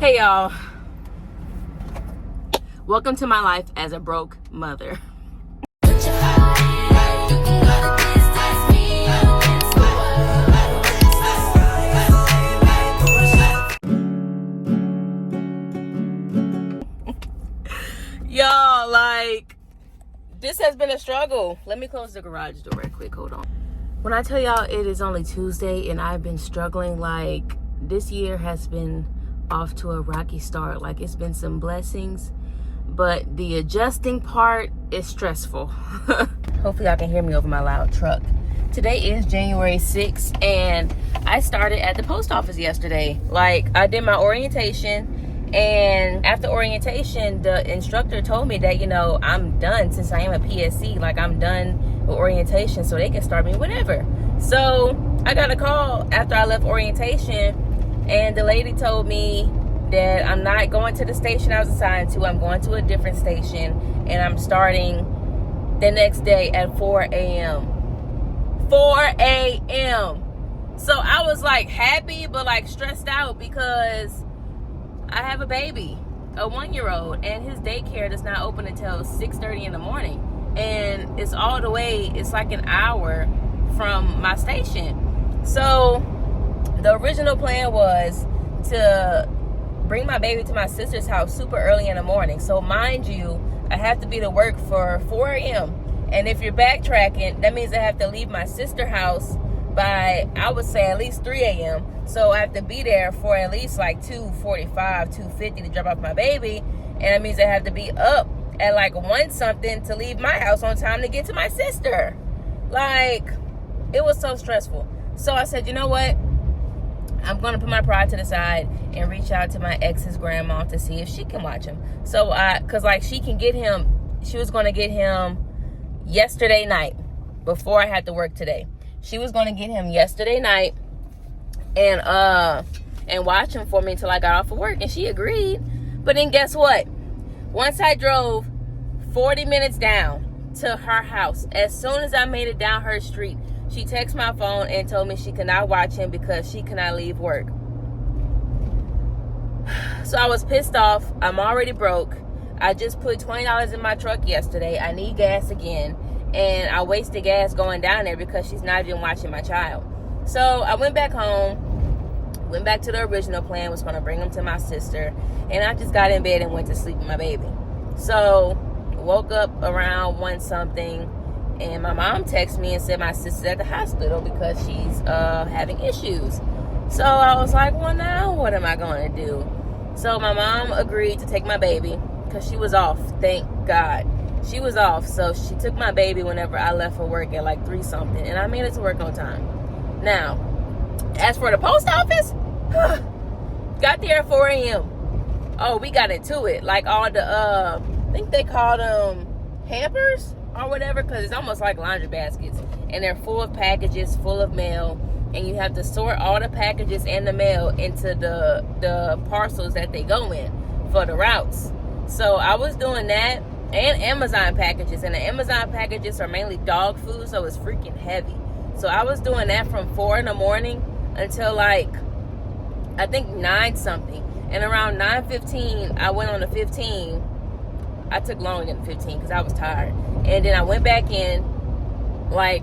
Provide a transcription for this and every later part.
Hey y'all, welcome to my life as a broke mother. Y'all, like, this has been a struggle. Let me close the garage door right quick, hold on. When I tell y'all it is only Tuesday and I've been struggling, like, this year has been off to a rocky start. Like, it's been some blessings, but the adjusting part is stressful. Hopefully y'all can hear me over my loud truck. Today is January 6th and I started at the post office yesterday. Like, I did my orientation, and after orientation the instructor told me that, you know, I'm done since I am a PSC. Like, I'm done with orientation, so they can start me whenever. So I got a call after I left orientation, and the lady told me that I'm not going to the station I was assigned to. I'm going to a different station, and I'm starting the next day at 4 a.m. 4 a.m. So I was like happy, but like stressed out because I have a baby, a 1-year-old, and his daycare does not open until 6:30 in the morning. And it's all the way, it's like an hour from my station. So the original plan was to bring my baby to my sister's house super early in the morning. So mind you, I have to be to work for 4 a.m. And if you're backtracking, that means I have to leave my sister's house by, I would say, at least 3 a.m. So I have to be there for at least like 2:45, 2:50 to drop off my baby. And that means I have to be up at like 1 something to leave my house on time to get to my sister. Like, it was so stressful. So I said, you know what? I'm going to put my pride to the side and reach out to my ex's grandma to see if she can watch him. So because like she can get him, she was going to get him yesterday night before I had to work today. She was going to get him yesterday night and watch him for me until I got off of work, and she agreed. But then guess what? Once I drove 40 minutes down to her house, as soon as I made it down her street, she texted my phone and told me she could not watch him because she could not leave work. So I was pissed off. I'm already broke. I just put $20 in my truck yesterday. I need gas again. And I wasted gas going down there because she's not even watching my child. So I went back home, went back to the original plan, was going to bring him to my sister. And I just got in bed and went to sleep with my baby. So woke up around 1 something. And my mom texted me and said my sister's at the hospital because she's having issues. So I was like, well, now what am I going to do? So my mom agreed to take my baby because she was off. Thank God. She was off. So she took my baby whenever I left for work at like 3 something. And I made it to work on time. Now, as for the post office, got there at 4 a.m. Oh, we got into it. Like all the, I think they call them hampers or whatever, because it's almost like laundry baskets, and they're full of packages, full of mail, and you have to sort all the packages and the mail into the parcels that they go in for the routes. So I was doing that, and Amazon packages, and the Amazon packages are mainly dog food, so it's freaking heavy. So I was doing that from 4 in the morning until like I think 9 something, and around 9:15 I went on the 15. I took longer than 15 because I was tired. And then I went back in, like,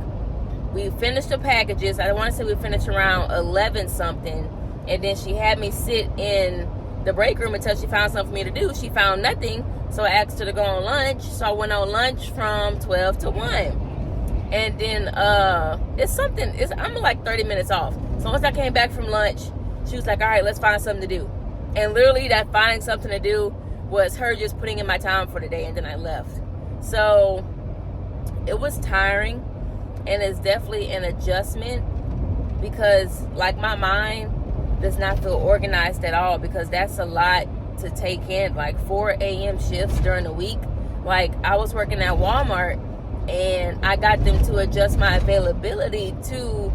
we finished the packages. I want to say we finished around 11 something. And then she had me sit in the break room until she found something for me to do. She found nothing, so I asked her to go on lunch. So I went on lunch from 12 to 1. And then I'm like 30 minutes off. So once I came back from lunch, she was like, all right, let's find something to do. And literally that finding something to do was her just putting in my time for the day, and then I left. So it was tiring, and it's definitely an adjustment because like my mind does not feel organized at all, because that's a lot to take in, like 4 a.m. shifts during the week. Like, I was working at Walmart and I got them to adjust my availability to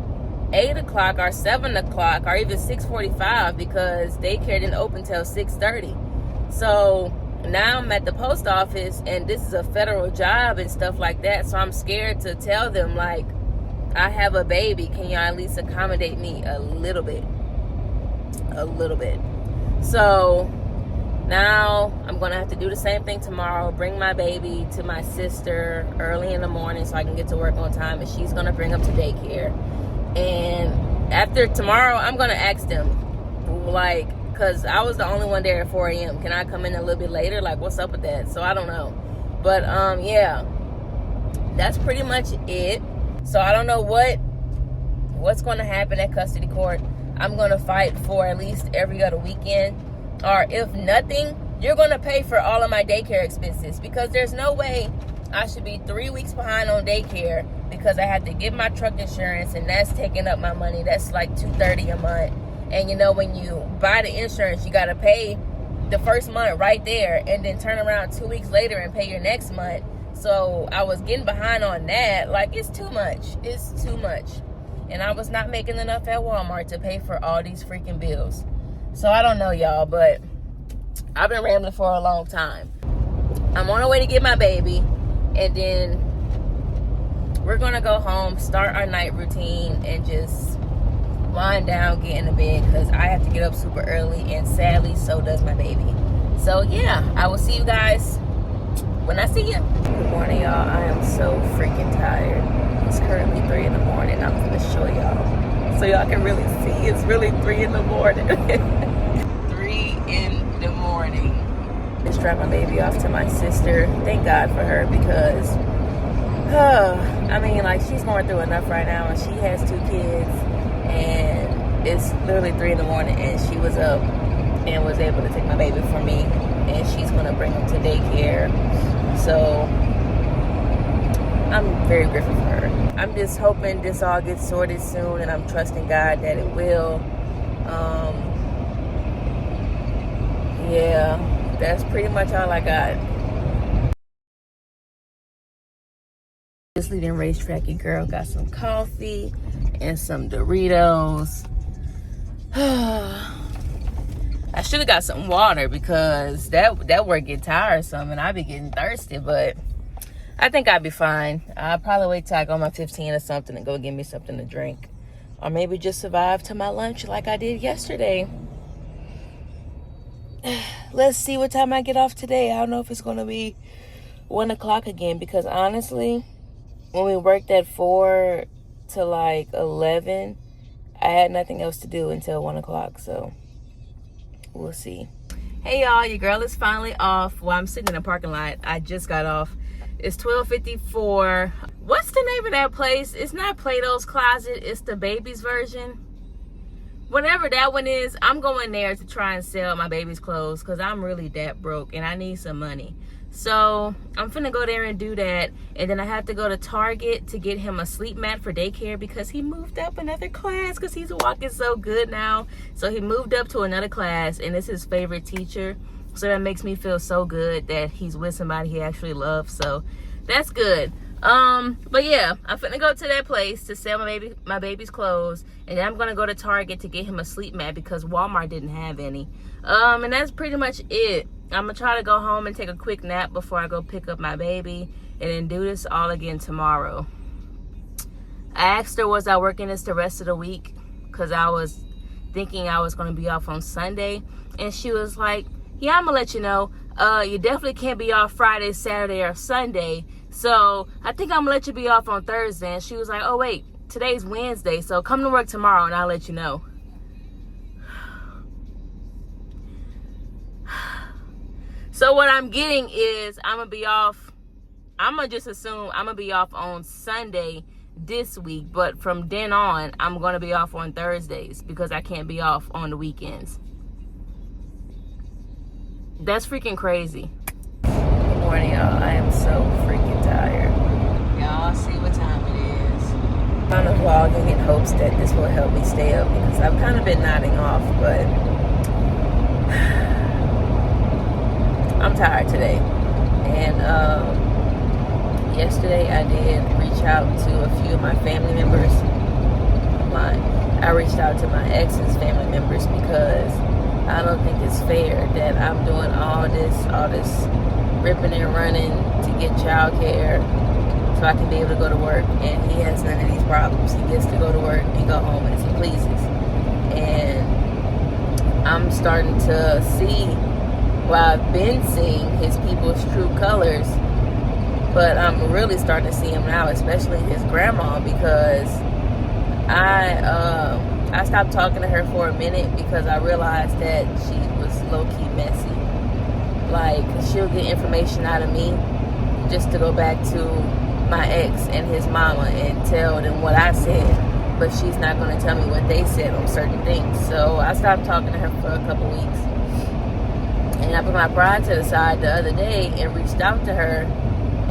8 o'clock or 7 o'clock or even 6:45 because daycare didn't open till 6:30. So now I'm at the post office, and this is a federal job and stuff like that. So I'm scared to tell them, like, I have a baby. Can y'all at least accommodate me a little bit? So now I'm gonna have to do the same thing tomorrow. Bring my baby to my sister early in the morning so I can get to work on time, and she's gonna bring him to daycare. And after tomorrow, I'm gonna ask them, like, cause I was the only one there at 4 a.m. Can I come in a little bit later? Like, what's up with that? So I don't know, but yeah, that's pretty much it. So I don't know what's gonna happen at custody court. I'm gonna fight for at least every other weekend. Or if nothing, you're going to pay for all of my daycare expenses, because there's no way I should be 3 weeks behind on daycare because I had to get my truck insurance, and that's taking up my money. That's like $230 a month. And you know, when you buy the insurance, you got to pay the first month right there and then turn around 2 weeks later and pay your next month. So I was getting behind on that. Like, it's too much. It's too much. And I was not making enough at Walmart to pay for all these freaking bills. So I don't know, y'all, but I've been rambling for a long time. I'm on the way to get my baby, and then we're gonna go home, start our night routine, and just wind down, get in the bed, because I have to get up super early, and sadly, so does my baby. So yeah, I will see you guys when I see you. Good morning, y'all. I am so freaking tired. It's currently 3 in the morning. I'm gonna show y'all so y'all can really see. It's really 3 in the morning. 3 in the morning. Just dropped my baby off to my sister. Thank God for her, because I mean, like, she's going through enough right now, and she has 2 kids, and it's literally 3 in the morning, and she was up and was able to take my baby for me, and she's gonna bring him to daycare. So I'm very grateful for her. I'm just hoping this all gets sorted soon, and I'm trusting God that it will. Yeah, that's pretty much all I got. Just leaving racetrack, your girl got some coffee and some Doritos. I should have got some water, because that work get tiresome and I be getting thirsty, but I think I'll be fine. I'll probably wait till I go on my 15 or something and go get me something to drink. Or maybe just survive to my lunch like I did yesterday. Let's see what time I get off today. I don't know if it's going to be 1 o'clock again, because honestly, when we worked at 4 to like 11, I had nothing else to do until 1 o'clock. So we'll see. Hey y'all, your girl is finally off. Well, I'm sitting in a parking lot. I just got off. It's 12:54. What's the name of that place? It's not Plato's Closet. It's the baby's version. Whatever that one is, I'm going there to try and sell my baby's clothes, because I'm really that broke and I need some money. So I'm finna go there and do that. And then I have to go to Target to get him a sleep mat for daycare, because he moved up another class, because he's walking so good now. So he moved up to another class, and it's his favorite teacher. So that makes me feel so good that he's with somebody he actually loves. So that's good. But yeah, I'm finna go to that place to sell my baby's clothes, and then I'm gonna go to Target to get him a sleep mat, because Walmart didn't have any. And that's pretty much it. I'm gonna try to go home and take a quick nap before I go pick up my baby, and then do this all again tomorrow. I asked her, was I working this the rest of the week, because I was thinking I was gonna be off on Sunday, and she was like, yeah, I'm gonna let you know. You definitely can't be off Friday, Saturday, or Sunday. So I think I'm gonna let you be off on Thursday. And she was like, oh wait, today's Wednesday, so come to work tomorrow and I'll let you know. So what I'm getting is I'm gonna be off. I'm gonna just assume I'm gonna be off on Sunday this week, but from then on, I'm gonna be off on Thursdays, because I can't be off on the weekends. That's freaking crazy. Good morning, y'all. I am so freaking tired. Y'all see what time it is. I'm vlogging in hopes that this will help me stay up, because I've kind of been nodding off, but I'm tired today. And yesterday I did reach out to a few of my family members. I reached out to my ex's family members, because I don't think it's fair that I'm doing all this ripping and running to get childcare so I can be able to go to work, and he has none of these problems. He gets to go to work and go home as he pleases. And I'm starting to see, well, I've been seeing his people's true colors, but I'm really starting to see him now, especially his grandma, because I stopped talking to her for a minute because I realized that she was low-key messy. Like, she'll get information out of me just to go back to my ex and his mama and tell them what I said, but she's not going to tell me what they said on certain things. So I stopped talking to her for a couple weeks, and I put my pride to the side the other day and reached out to her.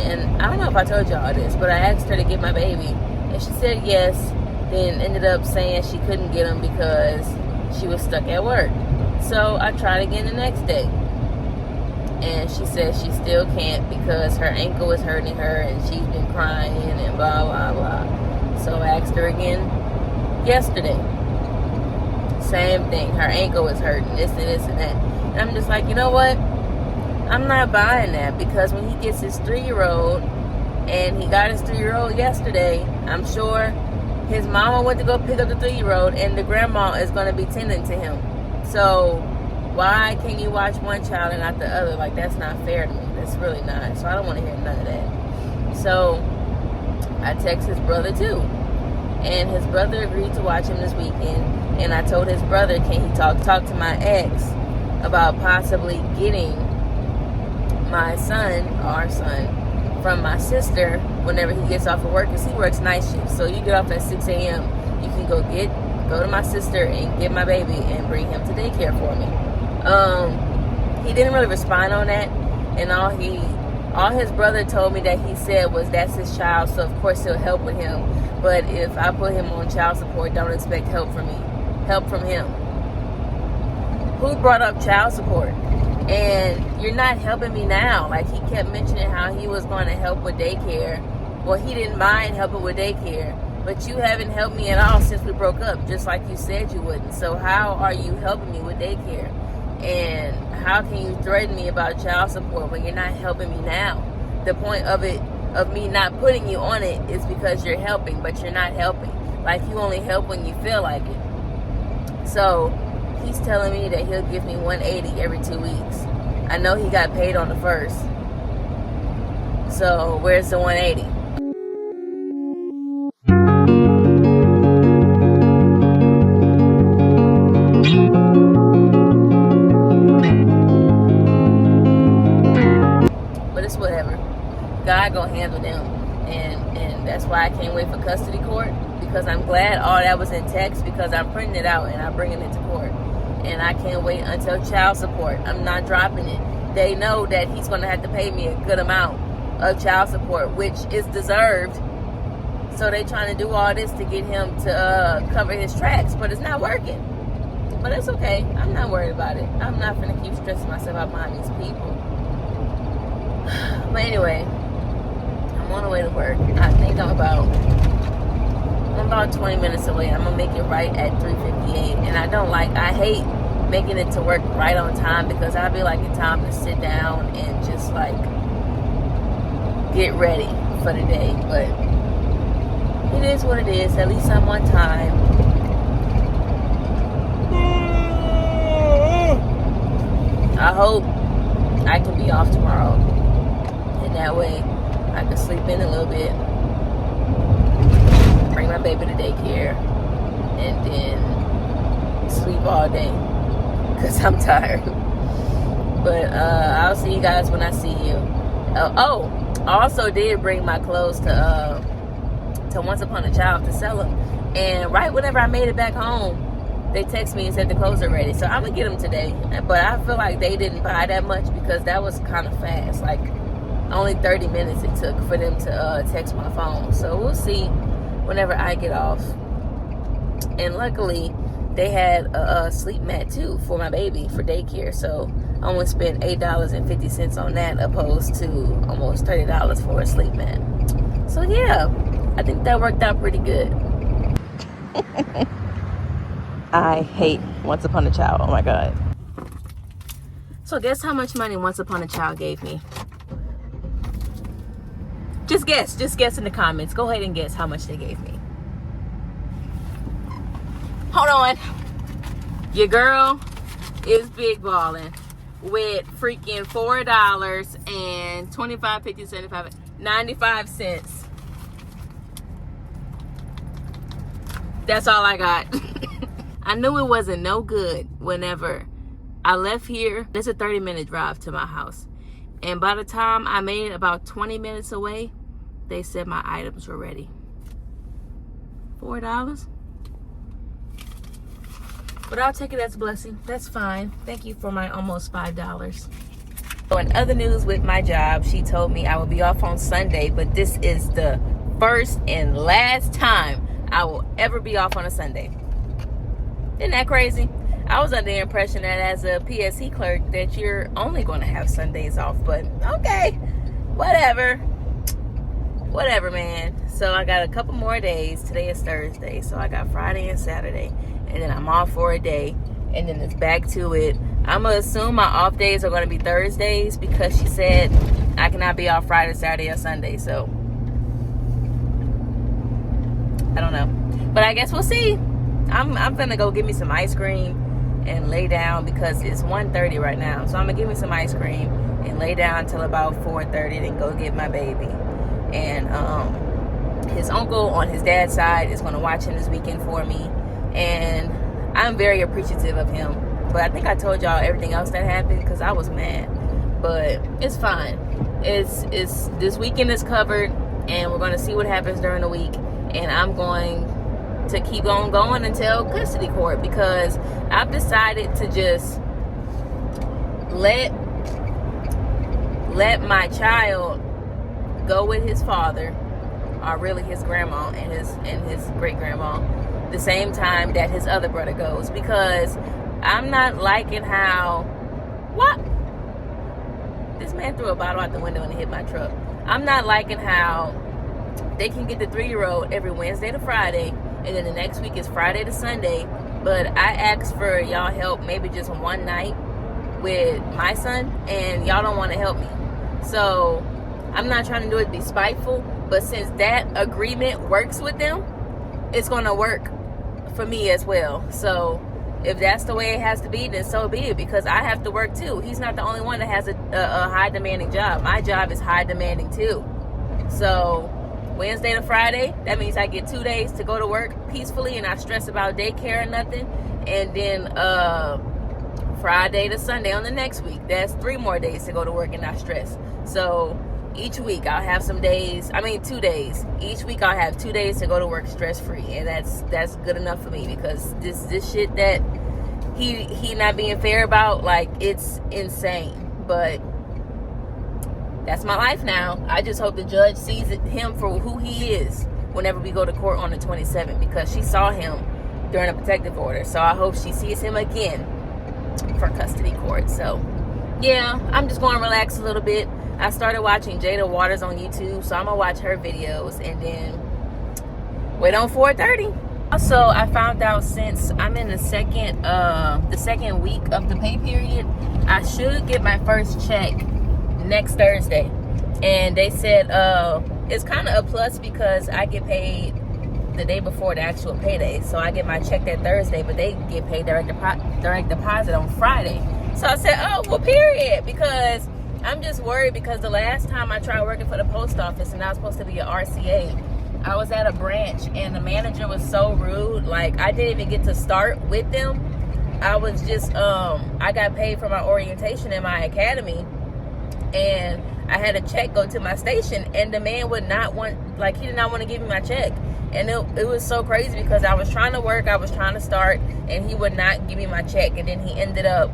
And I don't know if I told y'all this, but I asked her to get my baby, and she said yes, then ended up saying she couldn't get him because she was stuck at work. So I tried again the next day, and she said she still can't because her ankle is hurting her and she's been crying and blah, blah, blah. So I asked her again yesterday. Same thing. Her ankle is hurting, this and this and that. And I'm just like, you know what? I'm not buying that, because when he gets his 3-year-old, and he got his 3-year-old yesterday, I'm sure his mama went to go pick up the 3-year-old, and the grandma is going to be tending to him. So why can you watch one child and not the other? Like, that's not fair to me. That's really not. So I don't want to hear none of that. So I text his brother too, and his brother agreed to watch him this weekend. And I told his brother, can he talk to my ex about possibly getting my son, our son, from my sister whenever he gets off of work, because he works night shift. So you get off at 6 a.m. You can go to my sister and get my baby and bring him to daycare for me. He didn't really respond on that, and all his brother told me that he said was that's his child, so of course he'll help with him. But if I put him on child support, don't expect help from him. Who brought up child support? And you're not helping me now. Like, he kept mentioning how he was going to help with daycare. Well, he didn't mind helping with daycare, but you haven't helped me at all since we broke up, just like you said you wouldn't. So how are you helping me with daycare? And how can you threaten me about child support when you're not helping me now? The point of me not putting you on it is because you're helping, but you're not helping. Like, you only help when you feel like it. So he's telling me that he'll give me $180 every 2 weeks. I know he got paid on the 1st. So where's the $180? But it's whatever. God gonna handle them. And that's why I can't wait for custody court, because I'm glad all that was in text, because I'm printing it out and I'm bringing it to court. And I can't wait until child support. I'm not dropping it. They know that he's going to have to pay me a good amount of child support, which is deserved. So they trying to do all this to get him to cover his tracks, but it's not working. But it's okay. I'm not worried about it. I'm not going to keep stressing myself out behind these people. But anyway, I'm on the way to work. I think I'm about 20 minutes away. I'm gonna make it right at 3:58, and I hate making it to work right on time, because I'll be like in time to sit down and just like get ready for the day. But it is what it is. At least I'm on time. I hope I can be off tomorrow, and that way I can sleep in a little bit, bring my baby to daycare, and then sleep all day, because I'm tired. But I'll see you guys when I see you. I also did bring my clothes to Once Upon a Child to sell them, and right whenever I made it back home, they text me and said the clothes are ready. So I'm gonna get them today, but I feel like they didn't buy that much, because that was kind of fast. Like, only 30 minutes it took for them to text my phone. So we'll see whenever I get off. And luckily they had a sleep mat too for my baby for daycare, so I only spent $8.50 on that, opposed to almost $30 for a sleep mat. So yeah, I think that worked out pretty good. I hate Once Upon a Child. Oh my god. So guess how much money Once Upon a Child gave me? Just guess in the comments. Go ahead and guess how much they gave me. Hold on. Your girl is big balling with freaking $4 and 25, 50, 75, 95 cents. That's all I got. I knew it wasn't no good whenever I left here. It's a 30-minute drive to my house. And by the time I made it about 20 minutes away, they said my items were ready. $4? But I'll take it as a blessing. That's fine. Thank you for my almost $5. So in other news with my job, she told me I will be off on Sunday, but this is the first and last time I will ever be off on a Sunday. Isn't that crazy? I was under the impression that as a PSC clerk that you're only going to have Sundays off, but okay, whatever, man. So I got a couple more days. Today is Thursday, so I got Friday and Saturday, and then I'm off for a day, and then it's back to it. I'm gonna assume my off days are going to be Thursdays because she said I cannot be off Friday, Saturday, or Sunday. So I don't know, but I guess we'll see. I'm gonna go get me some ice cream and lay down because it's 1:30 right now. So I'm gonna give me some ice cream and lay down until about 4:30, then go get my baby. And his uncle on his dad's side is gonna watch him this weekend for me, and I'm very appreciative of him. But I think I told y'all everything else that happened because I was mad, but it's fine. It's this weekend is covered, and we're gonna see what happens during the week. And I'm going to keep on going until custody court because I've decided to just let my child go with his father, or really his grandma and his great grandma, the same time that his other brother goes, because I'm not liking how this man threw a bottle out the window and it hit my truck. I'm not liking how they can get the 3-year-old every Wednesday to Friday, and then the next week is Friday to Sunday. But I asked for y'all help maybe just one night with my son, and y'all don't want to help me. So I'm not trying to do it to be spiteful, but since that agreement works with them, it's going to work for me as well. So if that's the way it has to be, then so be it, because I have to work too. He's not the only one that has a high demanding job. My job is high demanding too. So Wednesday to Friday, that means I get 2 days to go to work peacefully and not stress about daycare or nothing. And then Friday to Sunday on the next week, that's 3 more days to go to work and not stress. So each week I'll have 2 days. Each week I'll have 2 days to go to work stress free, and that's good enough for me, because this shit that he not being fair about, like, it's insane. But that's my life now. I just hope the judge sees him for who he is whenever we go to court on the 27th, because she saw him during a protective order. So I hope she sees him again for custody court. So yeah, I'm just going to relax a little bit. I started watching Jada Waters on YouTube, so I'm gonna watch her videos and then wait on 4:30. Also, I found out since I'm in the second week of the pay period, I should get my first check next Thursday. And they said it's kind of a plus because I get paid the day before the actual payday. So I get my check that Thursday, but they get paid direct deposit on Friday. So I said, oh, well, period, because I'm just worried, because the last time I tried working for the post office and I was supposed to be an RCA, I was at a branch and the manager was so rude. Like, I didn't even get to start with them. I was just, I got paid for my orientation in my academy, and I had a check go to my station, and the man would not want, like, he did not want to give me my check. And it was so crazy because I was trying to work, I was trying to start, and he would not give me my check. And then he ended up,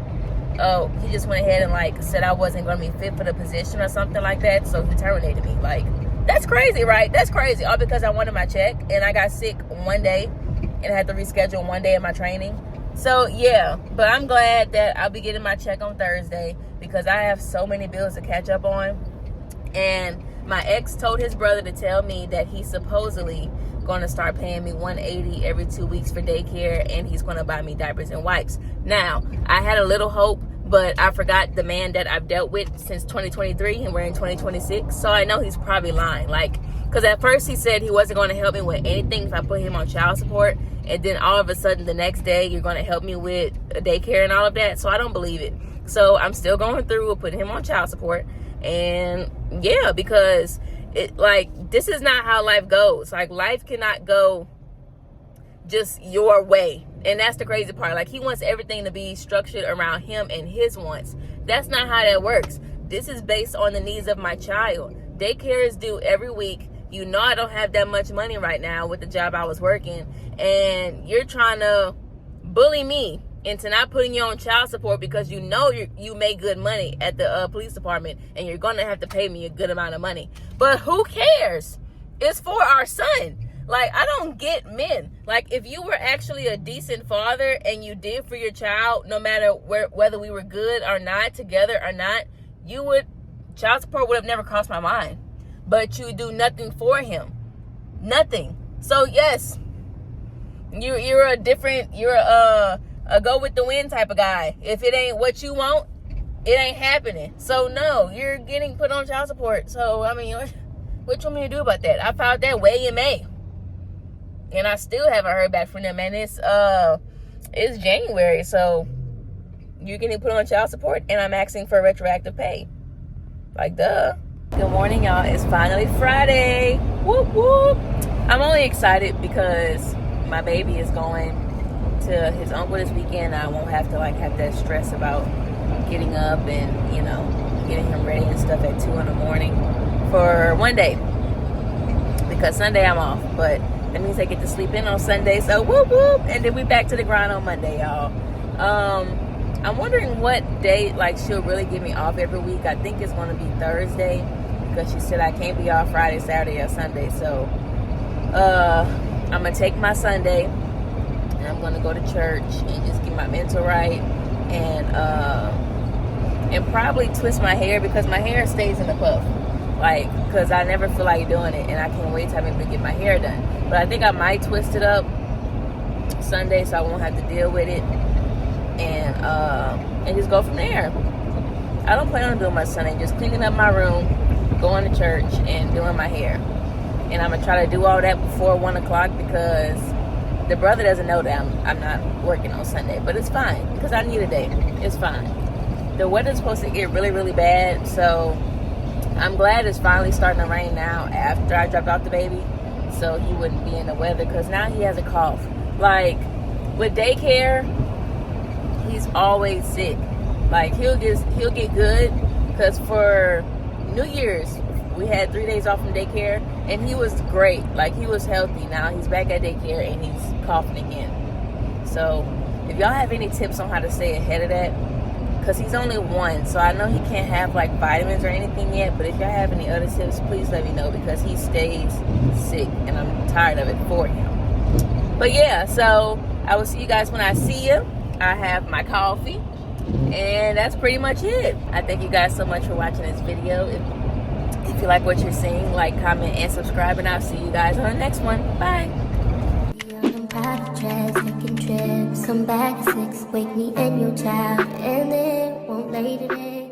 he just went ahead and, like, said I wasn't going to be fit for the position or something like that, so he terminated me. Like, that's crazy, right? That's crazy. All because I wanted my check, and I got sick one day and I had to reschedule one day of my training. So yeah, but I'm glad that I'll be getting my check on Thursday, because I have so many bills to catch up on. And my ex told his brother to tell me that he's supposedly going to start paying me $180 every 2 weeks for daycare, and he's going to buy me diapers and wipes. Now, I had a little hope, but I forgot the man that I've dealt with since 2023 and we're in 2026. So I know he's probably lying. Like, because at first he said he wasn't going to help me with anything if I put him on child support. And then all of a sudden the next day you're going to help me with daycare and all of that. So I don't believe it. So I'm still going through with putting him on child support. And yeah, because it, like, this is not how life goes. Like, life cannot go just your way. And that's the crazy part. Like, he wants everything to be structured around him and his wants. That's not how that works. This is based on the needs of my child. Daycare is due every week. You know I don't have that much money right now with the job I was working. And you're trying to bully me into not putting you on child support because you know you make good money at the police department and you're going to have to pay me a good amount of money. But who cares? It's for our son. Like, I don't get men. Like, if you were actually a decent father and you did for your child, no matter whether we were good or not, together or not, child support would have never crossed my mind. But you do nothing for him. Nothing. So, yes, you're a go with the wind type of guy. If it ain't what you want, it ain't happening. So, no, you're getting put on child support. So, I mean, what you want me to do about that? I filed that way in May. And I still haven't heard back from them. And it's January, so you're getting put on child support, and I'm asking for retroactive pay. Like, duh. Good morning, y'all. It's finally Friday. Whoop, whoop. I'm only excited because my baby is going to his uncle this weekend. I won't have to, have that stress about getting up and, getting him ready and stuff at 2 in the morning for one day. Because Sunday I'm off, but that means I get to sleep in on Sunday. So whoop whoop, and then we back to the grind on Monday, y'all. I'm wondering what day she'll really give me off every week. I think it's going to be Thursday because she said I can't be off Friday, Saturday, or Sunday. So I'm gonna take my Sunday and I'm gonna go to church and just get my mental right and probably twist my hair because my hair stays in the puff. Because I never feel like doing it, and I can't wait till I'm able to get my hair done. But I think I might twist it up Sunday so I won't have to deal with it, and just go from there. I don't plan on doing much Sunday, just cleaning up my room, going to church, and doing my hair. And I'm going to try to do all that before 1 o'clock because the brother doesn't know that I'm not working on Sunday. But it's fine because I need a day. It's fine. The weather's supposed to get really, really bad, so I'm glad it's finally starting to rain now after I dropped off the baby so he wouldn't be in the weather because now he has a cough. With daycare, he's always sick. He'll get good because for New Year's, we had 3 days off from daycare and he was great. He was healthy. Now he's back at daycare and he's coughing again. So if y'all have any tips on how to stay ahead of that, because he's only 1, so I know he can't have vitamins or anything yet, but if y'all have any other tips, please let me know because he stays sick and I'm tired of it for him. But yeah, so I will see you guys when I see you. I have my coffee and that's pretty much it. I thank you guys so much for watching this video. If you like what you're seeing, comment, and subscribe, and I'll see you guys on the next one. Bye. Taking trips, come back at 6, wake me and your child, and then won't lay today.